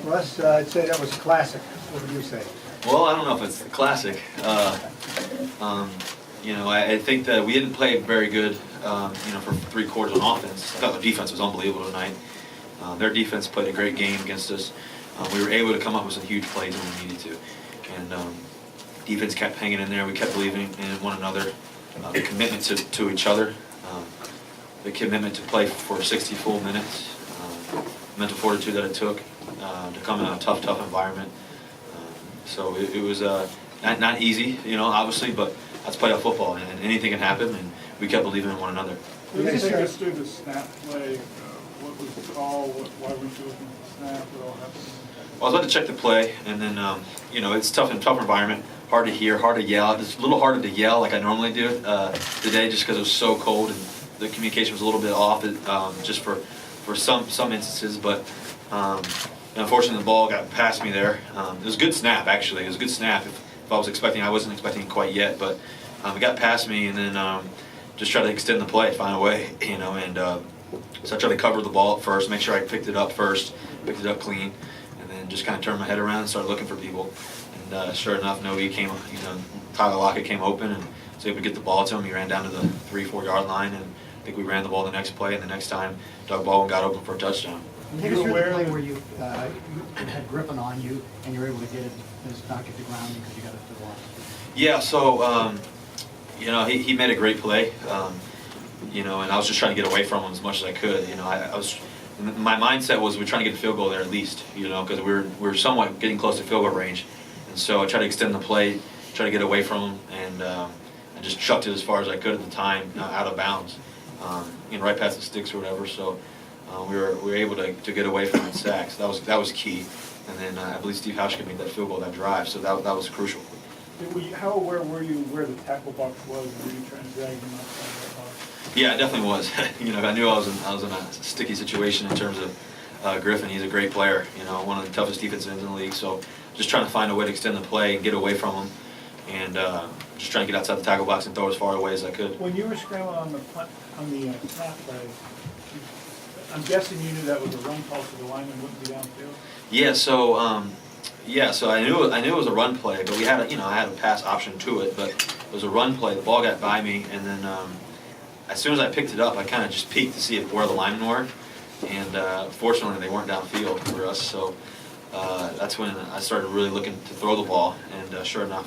Russ, I'd say that was classic. What would you say? Well, I don't know if it's classic. I think that we didn't play very good, for 3 quarters on offense. I thought the defense was unbelievable tonight. Their defense played a great game against us. We were able to come up with some huge plays when we needed to. And defense kept hanging in there. We kept believing in one another. The commitment to each other. The commitment to play for 60 full minutes. Mental fortitude that it took to come in a tough environment. So it was not easy, obviously, but that's playoff football, and anything can happen, and we kept believing in one another. Let's take us through the snap play. What was the call? Why weren't you looking at the snap? What all happened? Well, I was about to check the play, and then, it's tough environment, hard to hear, hard to yell. It's a little harder to yell like I normally do today just because it was so cold, and the communication was a little bit off just for some instances, but unfortunately the ball got past me there. It was a good snap, actually. It was a good snap. If I was expecting, I wasn't expecting it quite yet, but it got past me, and then just try to extend the play, find a way, and so I tried to cover the ball at first, make sure I picked it up first, picked it up clean, and then just kind of turned my head around and started looking for people. And sure enough, Tyler Lockett came open and was able to get the ball to him. He ran down to the 3-4 yard line, and I think we ran the ball the next play, and the next time Doug Baldwin got open for a touchdown. Take us through the play where you had Griffin on you and you were able to get it, just knock it to the ground because you got it to the line. Yeah, so he made a great play, and I was just trying to get away from him as much as I could. My mindset was we're trying to get a field goal there at least, because we were somewhat getting close to field goal range, and so I tried to extend the play, try to get away from him, and I just chucked it as far as I could at the time, out of bounds, right past the sticks or whatever. So we were able to get away from the sacks. That was key, and then I believe Steve Hauschka made that field goal that drive, so that was crucial. How aware were you where the tackle box was? Were you trying to drag him outside that box? Yeah, I definitely was. I knew I was in a sticky situation in terms of Griffin. He's a great player. One of the toughest defensive ends in the league. So just trying to find a way to extend the play and get away from him, and just trying to get outside the tackle box and throw as far away as I could. When you were scrambling on the snap play, I'm guessing you knew that was a run call so the lineman wouldn't be downfield. Yeah. So I knew it was a run play, but we had I had a pass option to it, but it was a run play. The ball got by me, and then as soon as I picked it up, I kind of just peeked to see where the linemen were, and fortunately they weren't downfield for us. So that's when I started really looking to throw the ball, and sure enough,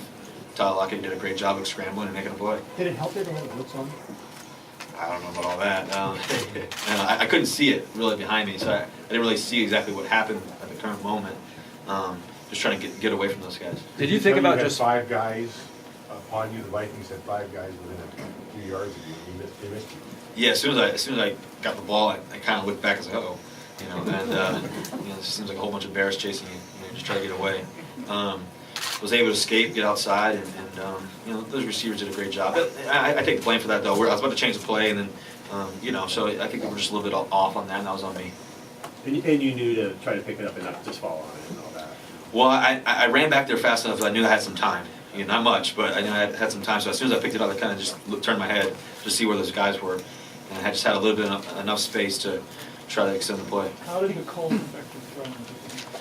Tyler Lockett did a great job of scrambling and making a play. Did it help that they had a blitz on? I don't know about all that. I couldn't see it really behind me, so I didn't really see exactly what happened at the current moment. Just trying to get away from those guys. Did you think about just 5 guys upon you? The Vikings had 5 guys within a few yards of you. They missed you. Yeah, as soon as I got the ball, I kind of looked back and was like, and it seems like a whole bunch of bears chasing you. Just try to get away. Was able to escape, get outside, and those receivers did a great job. I take the blame for that though. I was about to change the play, and then so I think we were just a little bit off on that, and that was on me. And you knew to try to pick it up and not just fall on it and all that. Well, I ran back there fast enough that I knew I had some time. Not much, but I knew I had some time. So as soon as I picked it up, I kind of just turned my head to see where those guys were, and I just had a little bit enough space to try to extend the play. How did the cold affect your throwing?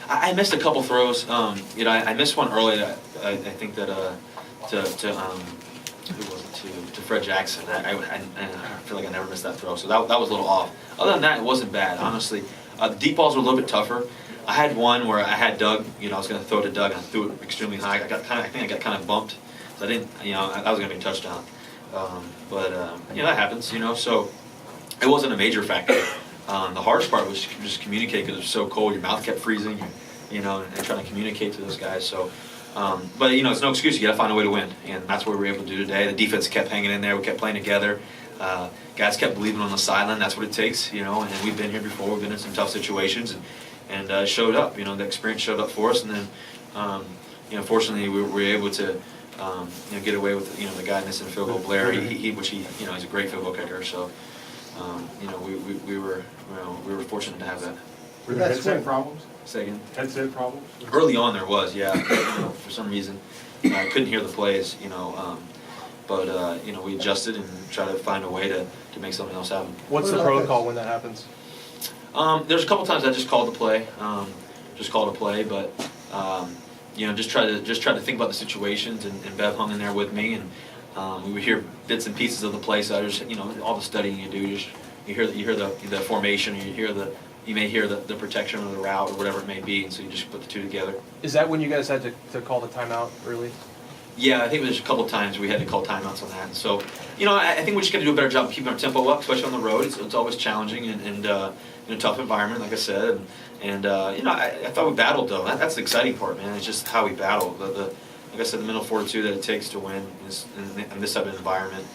I missed a couple throws. I missed one early. I think that who was it, to Fred Jackson. I feel like I never missed that throw, so that was a little off. Other than that, it wasn't bad, honestly. The deep balls were a little bit tougher. I had one where I had Doug. I was going to throw it to Doug, and I threw it extremely high. I think I got kind of bumped, so I didn't. That was going to be a touchdown. But that happens. So it wasn't a major factor. The hardest part was just communicate because it was so cold. Your mouth kept freezing. And trying to communicate to those guys. So, but it's no excuse. You got to find a way to win, and that's what we were able to do today. The defense kept hanging in there. We kept playing together. Guys kept believing on the sideline. That's what it takes. And we've been here before. We've been in some tough situations, and showed up. The experience showed up for us, and then fortunately we were able to get away with the guy missing field goal, Blair. He's a great field goal kicker. So we were fortunate to have that. Were there headset problems? Say again? Headset problems? Early on there was, yeah. For some reason, I couldn't hear the plays, but we adjusted and tried to find a way to make something else happen. what's the protocol when that happens? There's a couple times I just called the play. just called a play, but just try to think about the situations, and Bev hung in there with me, and we would hear bits and pieces of the play. So I just all the studying you do, you hear the formation, you may hear the protection or the route or whatever it may be, and so you just put the two together. Is that when you guys had to call the timeout early? Yeah, I think there's a couple of times we had to call timeouts on that. And so, I think we just got to do a better job of keeping our tempo up, especially on the road. It's always challenging and in a tough environment, like I said. And I thought we battled, though. That's the exciting part, man. It's just how we battle. Like I said, the mental fortitude that it takes to win in this type of environment.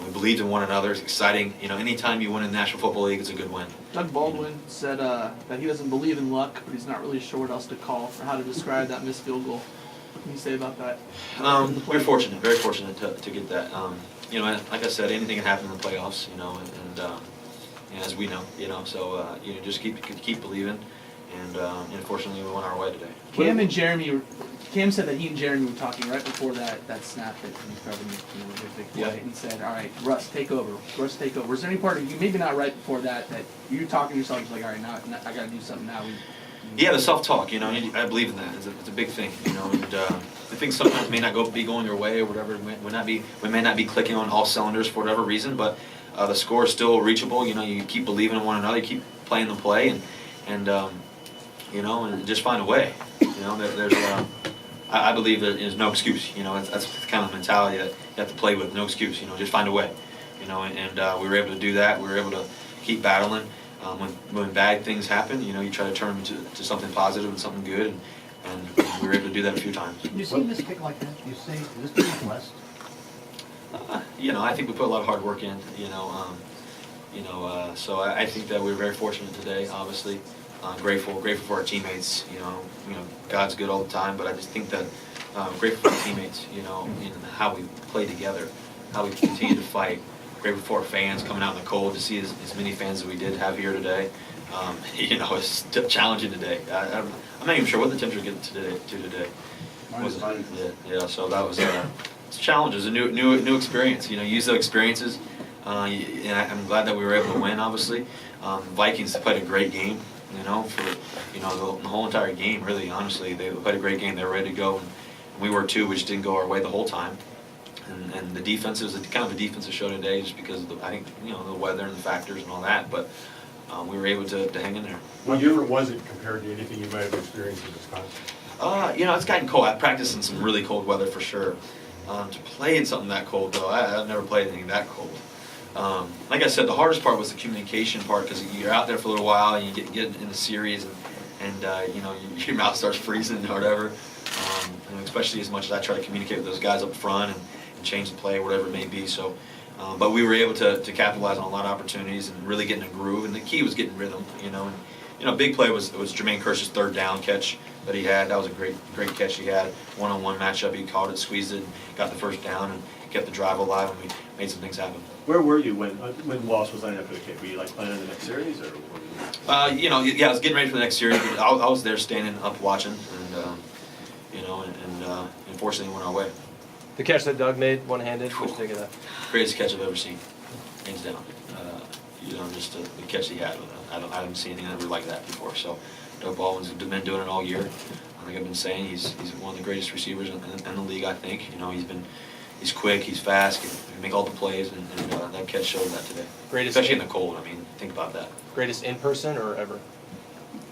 We believed in one another. It's exciting. Anytime you win in the National Football League, it's a good win. Doug Baldwin said that he doesn't believe in luck, but he's not really sure what else to call or how to describe that missed field goal. What can you say about that? We're fortunate, very fortunate to get that. Like I said, anything can happen in the playoffs, and as we know, so just keep believing, and unfortunately we went our way today. Cam said that he and Jeremy were talking right before that snap that he covered the big play, and he said, "All right, Russ, take over. Was there any part of you, maybe not right before that you were talking to yourself, like, all right, now I got to do something now? Yeah, the self-talk, I believe in that. It's a big thing, and the things sometimes may not be going your way or whatever. We may not be clicking on all cylinders for whatever reason, but the score is still reachable. You keep believing in one another, you keep playing the play, and just find a way. I believe that there's no excuse. That's kind of the mentality that you have to play with. No excuse. Just find a way. And we were able to do that. We were able to keep battling. When bad things happen, you try to turn them to something positive and something good, and we were able to do that a few times. You see this kick like that, you say, is this being blessed? I think we put a lot of hard work in. So I think that we were very fortunate today. Obviously, grateful for our teammates. God's good all the time, but I just think that grateful for our teammates. And how we play together, how we continue to fight. Grateful for our fans coming out in the cold to see as many fans as we did have here today. It's challenging today. I'm not even sure what the temperature get today. So that was it's a challenge. It's a new experience. Use those experiences. And I'm glad that we were able to win. Obviously, Vikings played a great game. For the whole entire game. Really, honestly, they played a great game. They were ready to go, and we were too. We just didn't go our way the whole time. And the defense was kind of a defensive show today, just because of the weather and the factors and all that. But we were able to hang in there. What different was it compared to anything you might have experienced in Wisconsin? It's gotten cold. I've practiced in some really cold weather for sure. To play in something that cold, though, I've never played anything that cold. Like I said, the hardest part was the communication part, because you're out there for a little while and you get in the series, and your mouth starts freezing or whatever. Especially as much as I try to communicate with those guys up front and change the play, whatever it may be. So, but we were able to capitalize on a lot of opportunities and really get in a groove. And the key was getting rhythm. Big play was Jermaine Kearse's third down catch that he had. That was a great catch he had. One-on-one matchup, he caught it, squeezed it, and got the first down and kept the drive alive, and we made some things happen. Where were you when Wallace was lining up for the kick? Were you planning on the next series, or? I was getting ready for the next series, but I was there standing up watching, and unfortunately went our way. The catch that Doug made, one-handed, what did you think of that? Greatest catch I've ever seen, hands down. Just the catch he had. I haven't seen anything ever like that before. So Doug Baldwin's been doing it all year. I think I've been saying he's one of the greatest receivers in the league. I think he's quick, he's fast, he can make all the plays, and that catch showed that today. Especially in the cold. Think about that. Greatest in person or ever?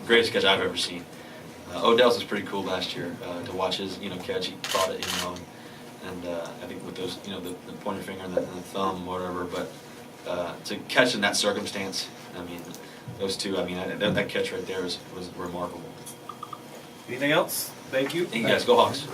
Greatest catch I've ever seen. Odell's was pretty cool last year to watch his catch. He caught it, and I think with those the pointer finger and the thumb, whatever. But to catch in that circumstance, those two. That catch right there was remarkable. Anything else? Thank you. Thank you guys. Go Hawks.